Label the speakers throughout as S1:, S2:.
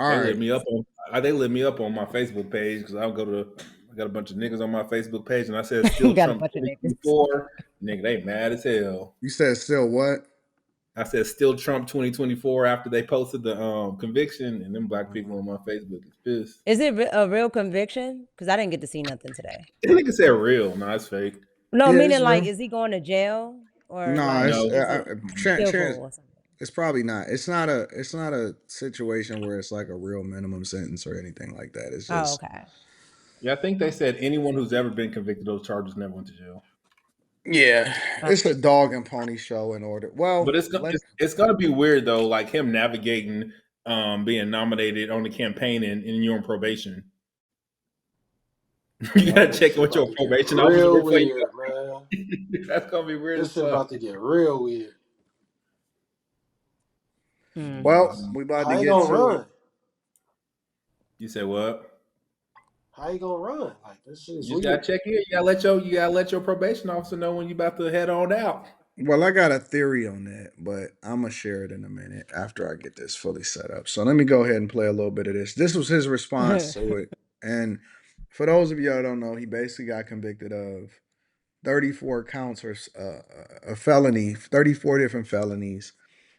S1: All
S2: They
S1: right.
S2: lit me up on my Facebook page because I got a bunch of niggas on my Facebook page, and I said still
S3: Got a
S2: Trump
S3: bunch of niggas.
S2: 2024. Nigga, they mad as hell.
S1: You said still what?
S2: I said still Trump 2024 after they posted the conviction, and them black people on my Facebook is pissed.
S3: Is it a real conviction? Because I didn't get to see nothing today.
S2: That nigga said real. No, it's fake.
S3: No,
S1: Yeah,
S3: meaning
S1: it's
S3: like,
S1: real.
S3: is he going to jail or
S1: No,
S3: like
S1: it's
S2: No.
S3: is it
S1: chance.
S3: civil or something?
S1: It's probably not. It's not a situation where it's like a real minimum sentence or anything like that. It's
S3: Oh,
S1: just
S3: okay.
S2: Yeah, I think they said anyone who's ever been convicted of those charges never went to jail.
S1: yeah,
S3: Uh,
S1: it's a dog and pony show in order.
S2: But
S1: Well, let
S2: it's gonna be weird though, like him navigating being nominated on the campaign and you're on probation. You
S4: Man,
S2: gotta
S4: this
S2: check
S4: shit
S2: with
S4: about
S2: your
S4: to get
S2: probation officer
S4: real
S2: before you
S4: weird, man.
S2: go. That's gonna be weird as
S4: This shit
S2: fuck.
S4: about to get real weird.
S1: well,
S3: hmm.
S1: we about to
S4: How you
S1: get
S4: gonna
S1: to it.
S4: run?
S2: You said what?
S4: How you gonna run? Like this shit is
S2: You just gotta
S4: weird.
S2: check in. You gotta let your probation officer know when you about to head on out.
S1: Well, I got a theory on that, but I'm gonna share it in a minute after I get this fully set up. So let me go ahead and play a little bit of this. This was his response to it, and for those of you that don't know, he basically got convicted of 34 counts or a felony, 34 different felonies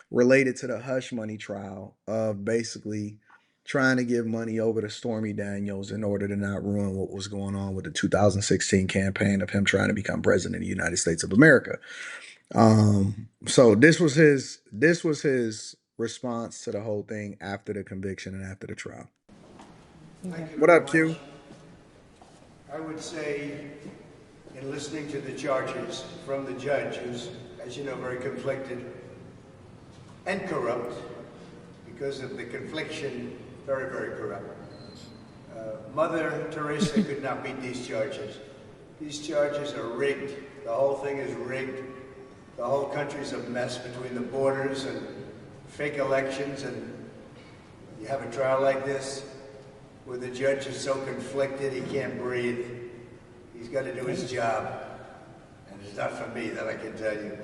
S1: related to the hush money trial of basically trying to give money over to Stormy Daniels in order to not ruin what was going on with the 2016 campaign of him trying to become president of the United States of America. So this was his response to the whole thing after the conviction and after the trial.
S3: Okay.
S5: Thank you
S1: What
S5: very
S1: up,
S5: much.
S1: Q?
S5: I would say, in listening to the charges from the judge, who's, as you know, very conflicted and corrupt, because of the confliction, very, very corrupt. Mother Teresa could not beat these charges. These charges are rigged. The whole thing is rigged. The whole country's a mess between the borders and fake elections, and you have a trial like this where the judge is so conflicted he can't breathe. He's got to do his job. And it's not for me, that I can tell you.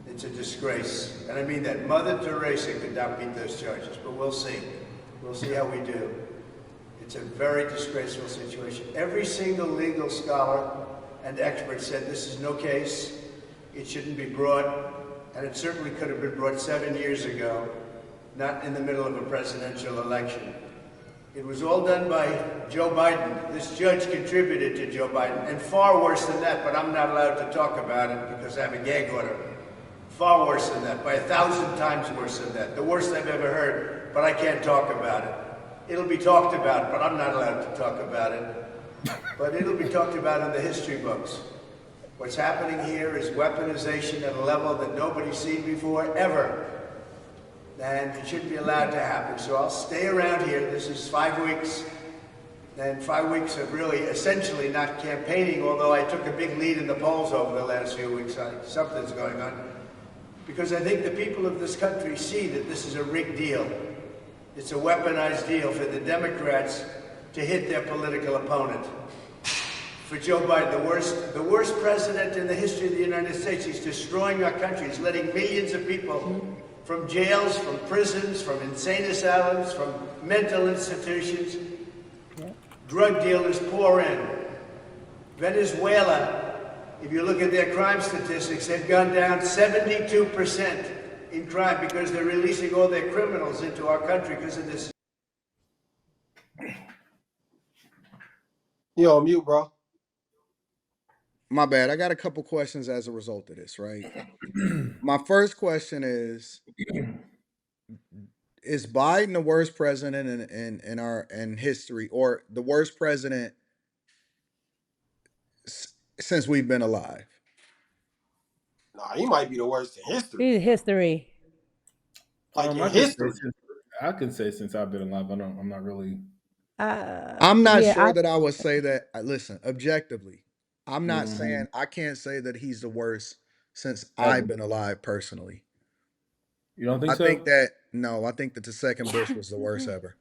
S5: It's a disgrace. And I mean that. Mother Teresa could not beat those charges, but we'll see. We'll see how we do. It's a very disgraceful situation. Every single legal scholar and expert said this is no case. It shouldn't be brought, and it certainly could have been brought 7 years ago, not in the middle of a presidential election. It was all done by Joe Biden. This judge contributed to Joe Biden, and far worse than that, but I'm not allowed to talk about it because I have a gag order. Far worse than that, by 1,000 times worse than that. The worst I've ever heard, but I can't talk about it. It'll be talked about, but I'm not allowed to talk about it. But it'll be talked about in the history books. What's happening here is weaponization at a level that nobody's seen before, ever. And it shouldn't be allowed to happen. So I'll stay around here. This is 5 weeks. And 5 weeks of really essentially not campaigning, although I took a big lead in the polls over the last few weeks. Something's going on. Because I think the people of this country see that this is a rigged deal. It's a weaponized deal for the Democrats to hit their political opponent. For Joe Biden, the worst president in the history of the United States. He's destroying our country. He's letting millions of people from jails, from prisons, from insane asylums, from mental institutions, drug dealers pour in. Venezuela, if you look at their crime statistics, they've gone down 72% in crime because they're releasing all their criminals into our country because of this.
S4: You on mute, bro.
S1: My bad. I got a couple questions as a result of this, right? My first question is Biden the worst president in our in history, or the worst president since we've been alive?
S4: Nah, he might be the worst in history.
S3: History.
S4: Like in
S2: I
S4: history.
S2: can say since I've been alive, I'm not really.
S1: I'm not
S3: Yeah,
S1: sure that I would say that. Listen, objectively, I'm not
S2: Mhm.
S1: saying I can't say that he's the worst since I've
S2: Ever.
S1: been alive personally.
S2: You don't think
S1: I think
S2: so?
S1: that no, I think that the second Bush was the worst ever.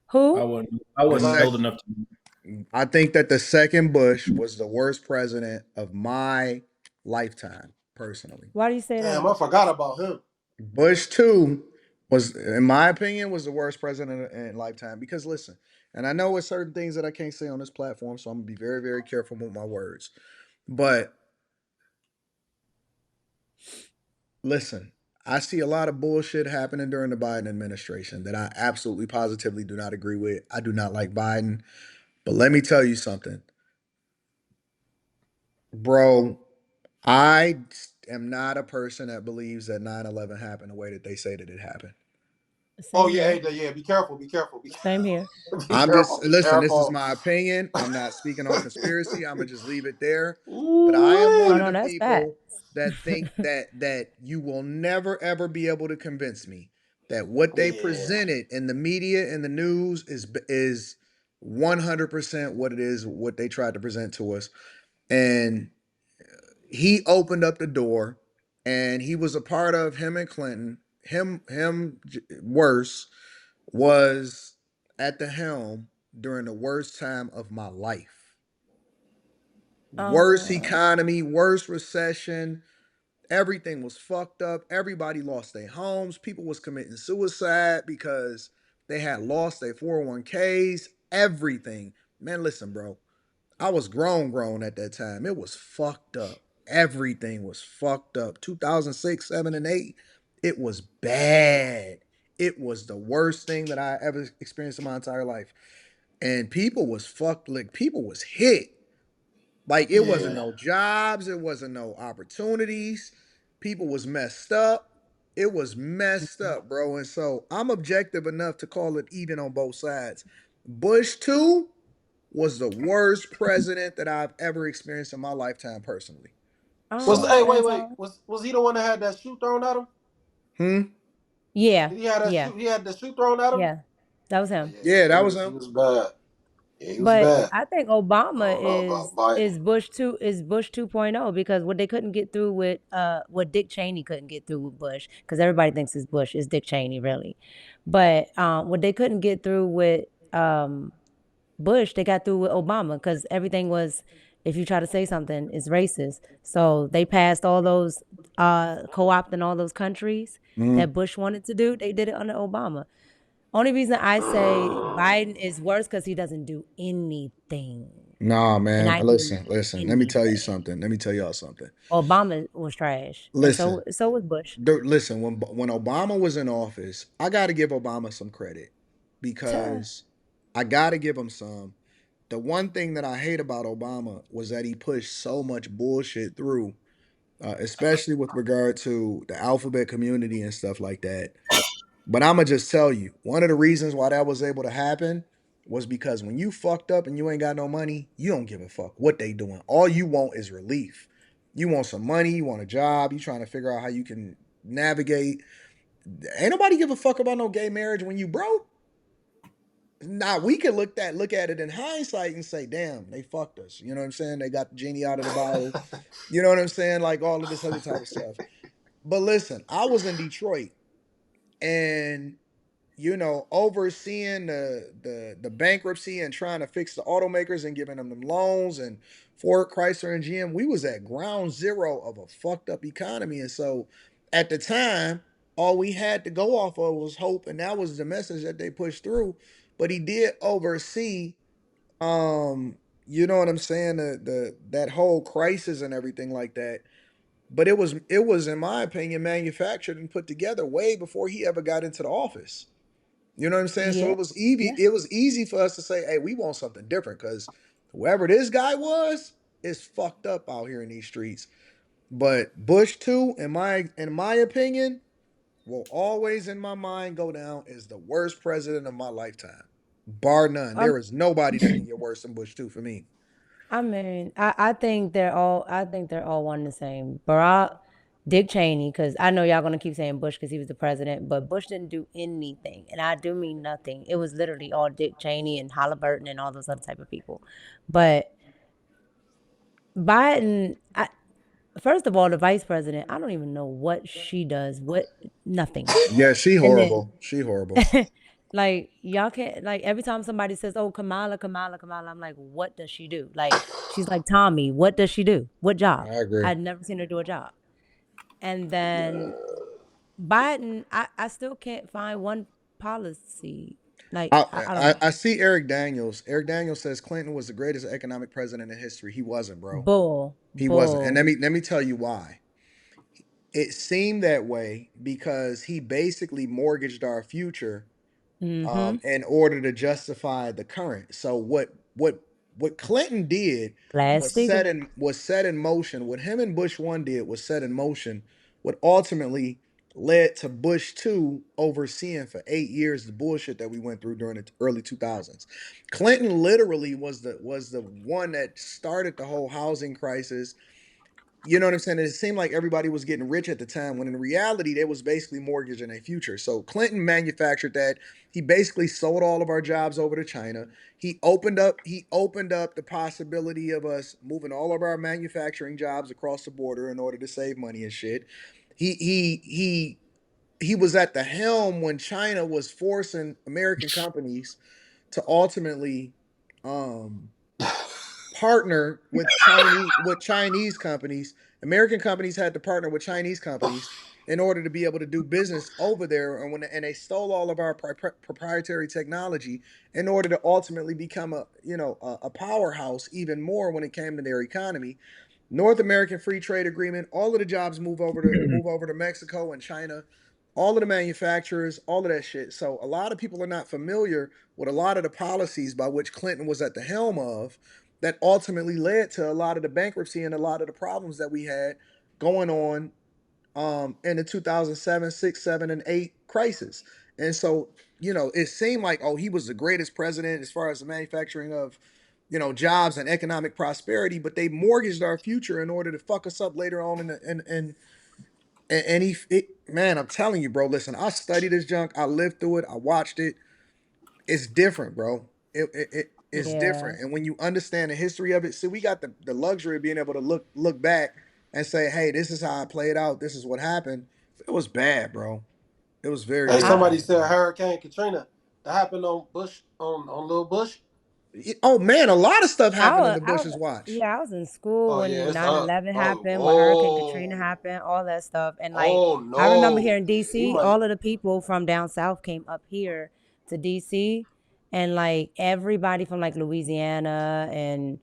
S3: who?
S2: I
S1: The
S2: wasn't
S1: sec,
S2: old enough to.
S1: I think that the second Bush was the worst president of my lifetime personally.
S3: Why do you say
S4: Damn,
S3: that?
S4: I forgot about him.
S1: Bush two Was, in my opinion, was the worst president in lifetime. Because listen, and I know it's certain things that I can't say on this platform, so I'm gonna be very, very careful with my words. But listen, I see a lot of bullshit happening during the Biden administration that I absolutely positively do not agree with. I do not like Biden. But let me tell you something, bro. I am not a person that believes that 9/11 happened the way that they say that it happened.
S4: Oh
S3: Same
S4: yeah,
S3: here.
S4: yeah. Be careful. Be careful.
S3: Same here.
S4: Be
S1: I'm just,
S4: careful. Be
S1: listen, this is
S4: careful.
S1: my opinion. I'm not speaking on conspiracy. I'm gonna just leave it there. But I am
S4: Ooh-wee.
S1: one
S3: Oh
S1: of
S3: no,
S1: the
S3: that's facts.
S1: people that think that you will never ever be able to convince me that what they
S4: Yeah.
S1: presented in the media and the news is 100% what it is, what they tried to present to us. And he opened up the door, and he was a part of him and Clinton. Worse, was at the helm during the worst time of my life. Worst
S3: Uh,
S1: economy, worst recession. Everything was fucked up. Everybody lost their homes. People was committing suicide because they had lost their 401ks. Everything. Man, listen, bro. I was grown at that time. It was fucked up. Everything was fucked up. 2006, 7, and 8, it was bad. It was the worst thing that I ever experienced in my entire life. And people was fucked, like people was hit. Like it wasn't
S4: Yeah.
S1: no jobs, it wasn't no opportunities. People was messed up. It was messed up, bro. And so I'm objective enough to call it even on both sides. Bush 2 was the worst president that I've ever experienced in my lifetime personally.
S4: Was
S1: So,
S4: hey wait.
S3: Anton.
S4: Was he the one that had that shoe thrown at him?
S1: hmm?
S3: Yeah,
S4: Did he have that
S3: yeah,
S4: shoe? He had the shoe thrown at him.
S3: yeah. That was
S4: Oh,
S3: him.
S4: yeah,
S1: Yeah,
S4: he
S1: that was
S4: was. He
S1: him.
S4: was bad. Yeah, he was
S3: But
S4: bad.
S3: I think
S4: I
S3: Obama
S4: don't know about Biden.
S3: is Bush 2.0 because what they couldn't get through with what Dick Cheney couldn't get through with Bush because everybody thinks it's Bush, it's Dick Cheney really. But what they couldn't get through with Bush, they got through with Obama because everything was, if you try to say something, it's racist. So they passed all those co-opting all those countries
S1: Mhm.
S3: that Bush wanted to do. They did it under Obama. Only reason I say Biden is worse because he doesn't do anything.
S1: Nah,
S3: And
S1: man.
S3: I mean
S1: Listen. Let me tell you
S3: anything.
S1: something. Let me tell y'all something.
S3: Obama was trash. And
S1: Listen,
S3: so was Bush.
S1: listen. When Obama was in office, I got to give Obama some credit
S3: Tuh.
S1: because I got to give him some. The one thing that I hate about Obama was that he pushed so much bullshit through, especially with regard to the alphabet community and stuff like that. But I'm gonna just tell you, one of the reasons why that was able to happen was because when you fucked up and you ain't got no money, you don't give a fuck what they doing. All you want is relief. You want some money, you want a job, you trying to figure out how you can navigate. Ain't nobody give a fuck about no gay marriage when you broke. Now we can look at it in hindsight and say, damn, they fucked us. You know what I'm saying? They got the genie out of the bottle. You know what I'm saying? Like all of this other type of stuff. But listen, I was in Detroit, and overseeing the bankruptcy and trying to fix the automakers and giving them loans and Ford, Chrysler, and GM. We was at ground zero of a fucked up economy, and so at the time, all we had to go off of was hope, and that was the message that they pushed through. But he did oversee, um, you know what I'm saying, the that whole crisis and everything like that. But it was in my opinion manufactured and put together way before he ever got into the office. You know what I'm saying? So
S3: Yeah.
S1: it was easy.
S3: Yeah.
S1: It was easy for us to say, "Hey, we want something different," because whoever this guy was is fucked up out here in these streets. But Bush too, in my opinion, will always in my mind go down as the worst president of my lifetime, bar none.
S3: Um,
S1: There is nobody that can get worse than Bush too for me.
S3: I mean, I think they're all one and the same. Barack, Dick Cheney, because I know y'all gonna keep saying Bush because he was the president, but Bush didn't do anything. And I do mean nothing. It was literally all Dick Cheney and Halliburton and all those other type of people. But Biden, first of all, the vice president, I don't even know what she does. What nothing.
S1: Yeah, she
S3: And then
S1: horrible. She horrible.
S3: like y'all can't like every time somebody says, "Oh, Kamala," I'm like, what does she do? Like she's like Tommy. What does she do? What job?
S1: I agree.
S3: I'd never seen her do a job. And then Biden, I still can't find one policy. Like
S1: I,
S3: I don't
S1: I
S3: know.
S1: I see Eric Daniels. Eric Daniels says Clinton was the greatest economic president in history. He wasn't, bro. He wasn't. And
S3: Bull.
S1: let me tell you why. It seemed that way because he basically mortgaged our future
S3: Mm-hmm.
S1: in order to justify the current. So what Clinton did
S3: Glass Steagall.
S1: was set in motion. What him and Bush one did was set in motion. What ultimately led to Bush two overseeing for 8 years the bullshit that we went through during the early 2000s. Clinton literally was the one that started the whole housing crisis. You know what I'm saying? It seemed like everybody was getting rich at the time when in reality they was basically mortgaging a future. So Clinton manufactured that. He basically sold all of our jobs over to China. He opened up the possibility of us moving all of our manufacturing jobs across the border in order to save money and shit. He was at the helm when China was forcing American companies to ultimately um partner with Chinese companies. American companies had to partner with Chinese companies in order to be able to do business over there, and they stole all of our proprietary technology in order to ultimately become a powerhouse even more when it came to their economy. North American Free Trade Agreement, all of the jobs move over to Mexico and China, all of the manufacturers, all of that shit. So a lot of people are not familiar with a lot of the policies by which Clinton was at the helm of that ultimately led to a lot of the bankruptcy and a lot of the problems that we had going on in the 2007, 6, 7, and 8 crisis. And so, it seemed like, oh, he was the greatest president as far as the manufacturing of, jobs and economic prosperity, but they mortgaged our future in order to fuck us up later on in the and man, I'm telling you, bro, listen, I studied this junk, I lived through it, I watched it. It's different, bro. It's
S3: Yeah.
S1: different. And when you understand the history of it, see, we got the luxury of being able to look back and say, hey, this is how I played out. This is what happened. It was bad, bro. It was very,
S4: Hey,
S1: very
S3: I
S4: somebody
S1: bad,
S4: said
S1: bro.
S4: Hurricane Katrina. That happened on Bush on Little Bush.
S1: Oh man, a lot of stuff happened in the
S3: I
S1: Bush's watch.
S3: yeah, I was in school
S4: Oh yeah,
S3: when
S4: it's
S3: 9/11
S4: oh
S3: happened, when Hurricane Katrina
S4: oh
S3: happened, all that stuff. And like
S4: oh
S3: I remember here
S4: no.
S3: in
S4: We
S3: DC,
S4: might.
S3: all of the people from down south came up here to DC, and like everybody from like Louisiana and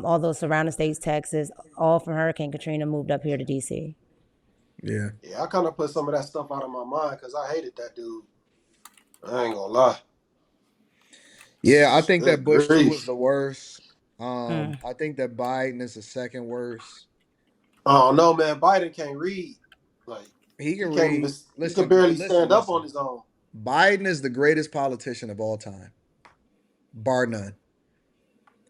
S3: all those surrounding states, Texas, all from Hurricane Katrina moved up here to DC.
S1: Yeah.
S4: Yeah, I kind of put some of that stuff out of my mind because I hated that dude. I ain't gonna lie.
S1: Yeah, I think that
S4: Good
S1: Bush too was
S4: grief.
S1: the worst.
S3: Mm.
S1: I think that Biden is the second worst.
S4: I don't know, man. Biden can't read. Like
S1: He
S4: he
S1: can
S4: can't even.
S1: read.
S4: He can
S1: Listen,
S4: barely
S1: listen,
S4: stand up on
S1: listen.
S4: his own.
S1: Biden is the greatest politician of all time, bar none.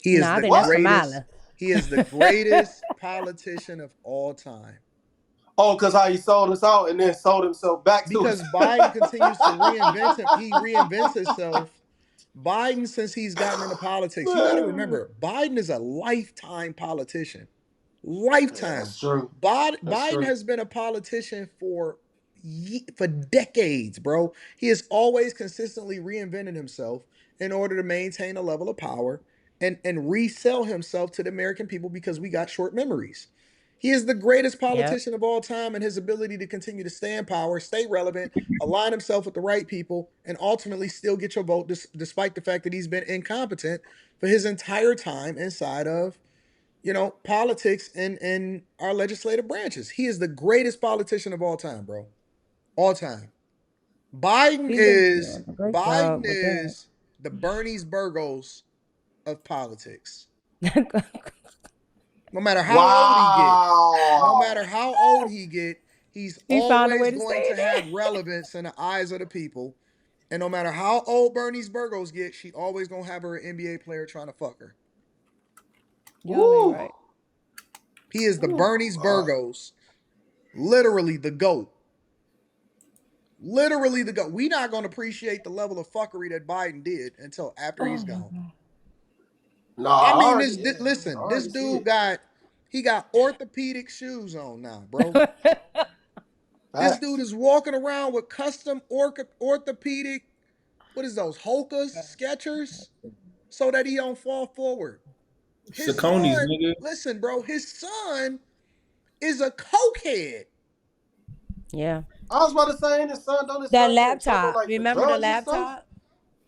S1: He
S3: No,
S1: is
S3: I
S1: the
S3: think that's
S4: What?
S1: greatest.
S3: Kamala.
S1: He is the greatest politician of all time.
S4: Oh, because how he sold us out and then sold himself back to us.
S1: Because Biden continues to reinvent him. He reinvents himself. Biden, since he's gotten into politics, you got to
S4: Man.
S1: remember, Biden is a lifetime politician.
S4: Yeah,
S1: Lifetime.
S4: that's true. That's
S1: Biden
S4: true.
S1: has been a politician for decades, bro. He has always consistently reinvented himself in order to maintain a level of power and resell himself to the American people because we got short memories. He is the greatest
S3: Yep.
S1: politician of all time, and his ability to continue to stay in power, stay relevant, align himself with the right people, and ultimately still get your vote, despite the fact that he's been incompetent for his entire time inside of politics and our legislative branches. He is the greatest politician of all time, bro. All time. Biden
S3: He's been
S1: is
S3: doing a great
S1: Biden
S3: job with that.
S1: is the Bernie's Burgos of politics. No matter how old he get, no matter
S4: Wow.
S1: how old he get, he's
S3: He found a
S1: always
S3: way to
S1: going
S3: stay
S1: to
S3: there.
S1: have relevance in the eyes of the people. And no matter how old Bernie's Burgos get, she always gonna have her an NBA player trying to fuck her.
S3: Y'all ain't
S4: Woo.
S3: right.
S1: He is the
S4: Woo.
S1: Bernie's Burgos, literally the GOAT. Literally the GOAT. We not gonna appreciate the level of fuckery that Biden did until after he's
S3: Oh my
S1: gone.
S3: god.
S4: Nah, I
S1: I mean,
S4: already, yeah, I
S1: listen, this
S4: already see
S1: dude
S4: it.
S1: got orthopedic shoes on now, bro. This dude
S4: Facts.
S1: is walking around with custom orthopedic, what is those, Hokas, Skechers, so that he don't fall forward. His
S2: Saucony's,
S1: son,
S2: nigga.
S1: listen, bro, his son is a cokehead.
S3: Yeah.
S4: I was about to say, and his son, don't his
S3: That
S4: son get in trouble
S3: laptop.
S4: like for
S3: Remember the
S4: drugs and stuff?
S3: laptop?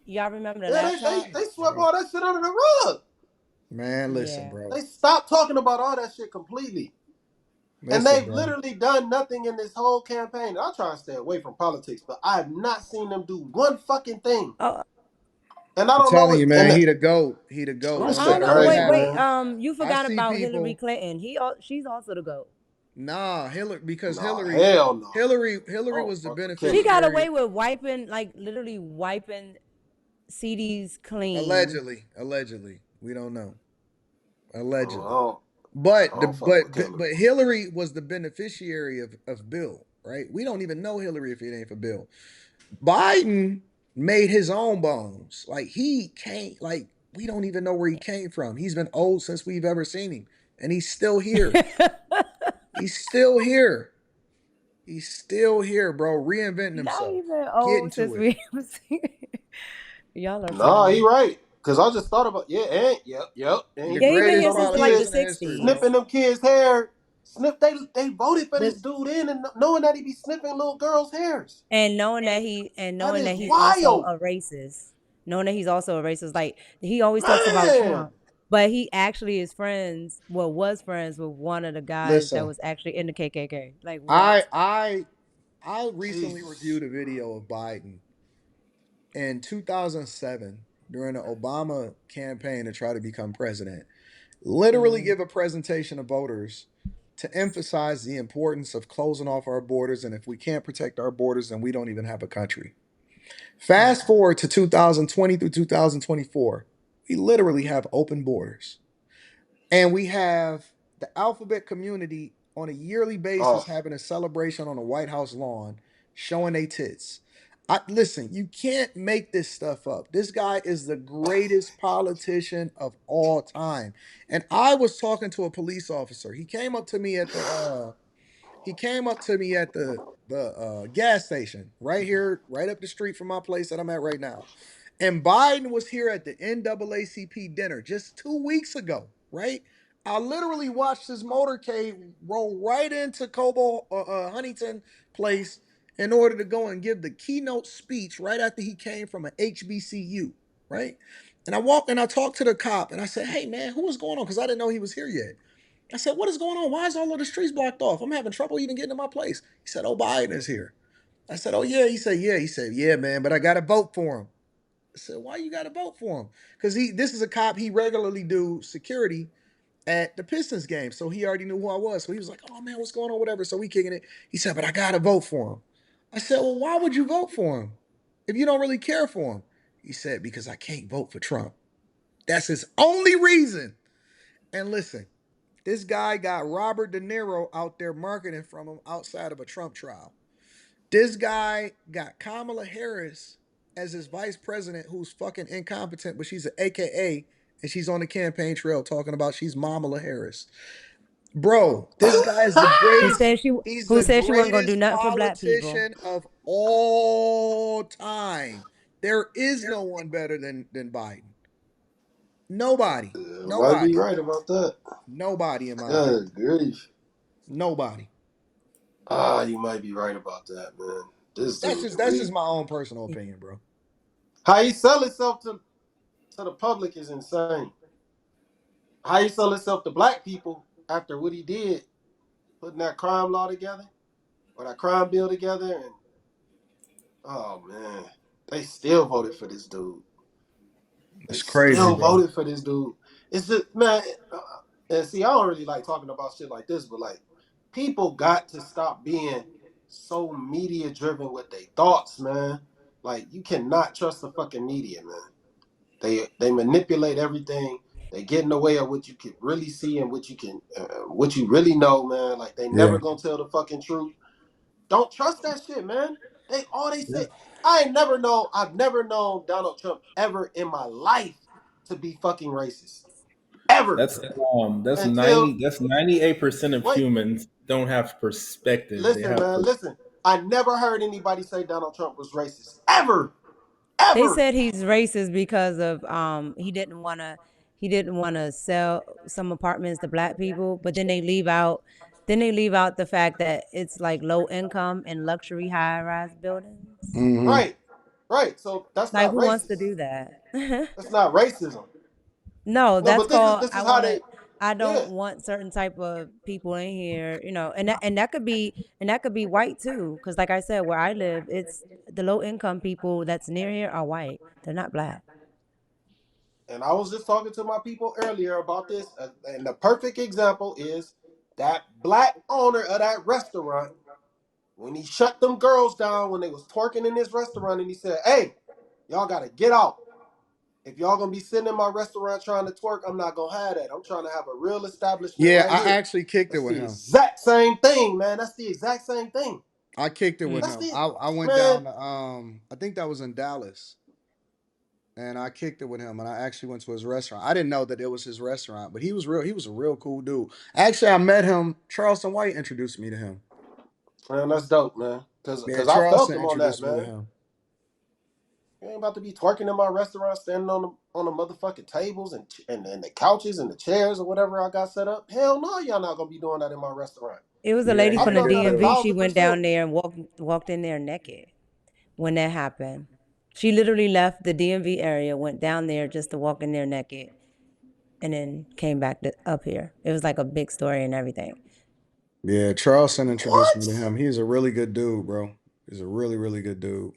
S3: Y'all remember the
S4: Yeah,
S3: laptop?
S4: they swept
S1: Bro.
S4: all that shit under the rug.
S1: Man, listen,
S3: Yeah.
S1: bro.
S4: They stopped talking about all that shit completely. And
S1: Listen,
S4: they've
S1: bro.
S4: literally done nothing in this whole campaign. I try to stay away from politics, but I have not seen them do one fucking thing.
S3: Oh,
S4: And I
S1: I'm
S4: don't know
S1: telling
S4: what.
S1: you, man, he the goat. He the goat.
S4: This
S1: No
S3: I
S4: shit
S3: don't
S1: matter
S3: know.
S1: what
S3: Wait,
S4: crazy,
S3: wait.
S1: happens.
S4: man.
S3: You
S1: I
S3: forgot
S1: see
S3: about Hillary
S1: people.
S3: Clinton. She's also the goat.
S1: Nah, Hillary, because
S4: Nah,
S1: Hillary,
S4: hell no.
S1: Hillary
S4: Oh,
S1: was the
S4: fuck with
S3: She
S4: Hillary.
S3: got
S1: beneficiary.
S3: away with wiping, like literally wiping CDs clean.
S1: Allegedly, we don't know.
S4: I
S1: Allegedly,
S4: don't,
S1: but
S4: I
S1: the
S4: don't fuck with
S1: but
S4: Hillary.
S1: Hillary was the beneficiary of Bill, right? We don't even know Hillary if it ain't for Bill. Biden made his own bones. Like he came, like we don't even know where he came from. He's been old since we've ever seen him, and he's still here. He's still here. He's still here, bro, reinventing
S3: Not
S1: himself,
S3: even
S1: getting
S3: old since
S1: to it.
S3: we y'all are
S4: Nah, he
S3: funny.
S4: right. Cause I just thought about yep. And
S1: He
S4: he
S1: the
S3: Yeah, he been
S4: flipping
S3: here
S1: greatest
S4: on them
S3: since like the
S4: kids,
S1: politician in history,
S3: '60s.
S1: bro.
S4: sniffing them kids' hair. Sniff. They voted for
S1: But
S4: this dude in, and knowing that he be sniffing little girls' hairs.
S3: And
S4: That
S3: knowing
S4: is
S3: that he's also
S4: wild,
S3: a racist. Knowing that he's also a racist. Like he always talks about
S4: man.
S3: Trump. But he actually is friends, well, was friends with one of the guys that
S1: listen,
S3: was actually in the KKK. Like what?
S1: I recently
S4: Jesus.
S1: reviewed a video of Biden in 2007 during the Obama campaign to try to become president. Literally
S3: Mm.
S1: give a presentation to voters to emphasize the importance of closing off our borders, and if we can't protect our borders, then we don't even have a country. Fast forward to 2020 through 2024, we literally have open borders. And we have the alphabet community on a yearly basis
S4: Oh,
S1: having a celebration on a White House lawn showing they tits. Listen, you can't make this stuff up. This guy is the greatest politician of all time. And I was talking to a police officer. He came up to me at the gas station right here, right up the street from my place that I'm at right now. And Biden was here at the NAACP dinner just 2 weeks ago, right? I literally watched his motorcade roll right into Cobo Huntington Place in order to go and give the keynote speech right after he came from an HBCU, right? And I walked and I talked to the cop and I said, "Hey man, who was going on?" Because I didn't know he was here yet. I said, "What is going on? Why is all of the streets blocked off? I'm having trouble even getting to my place." He said, "Oh, Biden is here." I said, "Oh yeah." He said, "Yeah." He said, "Yeah, man, but I got to vote for him." I said, "Why you got to vote for him?" Because this is a cop. He regularly do security at the Pistons game, so he already knew who I was. So he was like, "Oh man, what's going on? Whatever." So we kicking it. He said, "But I got to vote for him." I said, "Well, why would you vote for him if you don't really care for him?" He said, "Because I can't vote for Trump. That's his only reason." And listen, this guy got Robert De Niro out there marketing from him outside of a Trump trial. This guy got Kamala Harris as his vice president, who's fucking incompetent, but she's an AKA, and she's on the campaign trail talking about she's Kamala Harris. Bro, this guy is the
S3: Who
S1: greatest.
S3: said she
S1: He's
S3: who
S1: the
S3: said she wasn't gonna do
S1: greatest
S3: nothing for black people?
S1: politician of all time. There is no one better than Biden. Nobody.
S4: might be
S1: Nobody.
S4: right about that.
S1: Nobody, in my opinion.
S4: Good grief.
S1: Nobody.
S4: Ah, you might be right about that, man. This
S1: That's
S4: dude,
S1: just that's just my own personal opinion, bro.
S4: how he sell himself to the public is insane. How he sell himself to black people after what he did, putting that crime law together or that crime bill together, and oh man, they still voted for this dude. They
S1: It's crazy,
S4: still
S1: bro.
S4: voted for this dude. It's just man, and see, I don't really like talking about shit like this, but like people got to stop being so media driven with their thoughts, man. Like you cannot trust the fucking media, man. They manipulate everything. They get in the way of what you can really see and what you really know, man. Like they
S1: Yeah.
S4: never gonna tell the fucking truth. Don't trust that shit, man. They say. I've never known Donald Trump ever in my life to be fucking racist. Ever.
S2: That's
S4: Until
S2: 98% of
S4: wait,
S2: humans don't have perspective. They
S4: listen,
S2: have
S4: man, listen. I never heard anybody say Donald Trump was racist. Ever.
S3: They
S4: Ever.
S3: said he's racist because of he didn't wanna sell some apartments to black people, but then they leave out Then they leave out the fact that it's like low income and luxury high rise buildings.
S1: Mm-hmm.
S4: Right, right. So that's
S3: Like,
S4: not
S3: who wants to
S4: racist.
S3: do that?
S4: That's not racism.
S3: No,
S4: No,
S3: that's
S4: but this is
S3: called
S4: this is how they.
S3: I
S4: Yeah,
S3: don't want certain type of people in here, and that could be white too. Cause like I said, where I live, it's the low income people that's near here are white. They're not black.
S4: and I was just talking to my people earlier about this, and the perfect example is that black owner of that restaurant when he shut them girls down when they was twerking in his restaurant, and he said, "Hey, y'all gotta get out. If y'all gonna be sitting in my restaurant trying to twerk, I'm not gonna have that. I'm trying to have a real establishment
S1: Yeah,
S4: right
S1: I
S4: here."
S1: actually kicked it
S4: That's
S1: with
S4: the
S1: him.
S4: exact same thing, man. That's the exact same thing.
S1: I kicked it with
S3: Mm.
S4: That's
S1: him.
S4: the
S1: I went
S4: man.
S1: down to I think that was in Dallas. And I kicked it with him, and I actually went to his restaurant. I didn't know that it was his restaurant, but he was real. He was a real cool dude. Actually, I met him. Charleston White introduced me to him.
S4: Man, that's dope, man. Cause,
S1: Yeah,
S4: cause I felt
S1: Charleston
S4: him on that,
S1: introduced me to
S4: man.
S1: him.
S4: You ain't about to be twerking in my restaurant, standing on the motherfucking tables and the couches and the chairs or whatever I got set up. Hell no, y'all not gonna be doing that in my restaurant.
S3: It was a
S1: Yeah,
S3: lady
S1: he
S4: I
S3: from the
S1: didn't
S4: felt
S1: get
S4: that a
S3: DMV.
S1: played.
S3: She
S4: thousand
S3: went
S4: percent.
S3: down there and walked in there naked when that happened. She literally left the DMV area, went down there just to walk in there naked, and then came back up here. It was like a big story and everything.
S1: Yeah, Charleston introduced me to
S4: What?
S1: him. He's a really good dude, bro. He's a really, really good dude.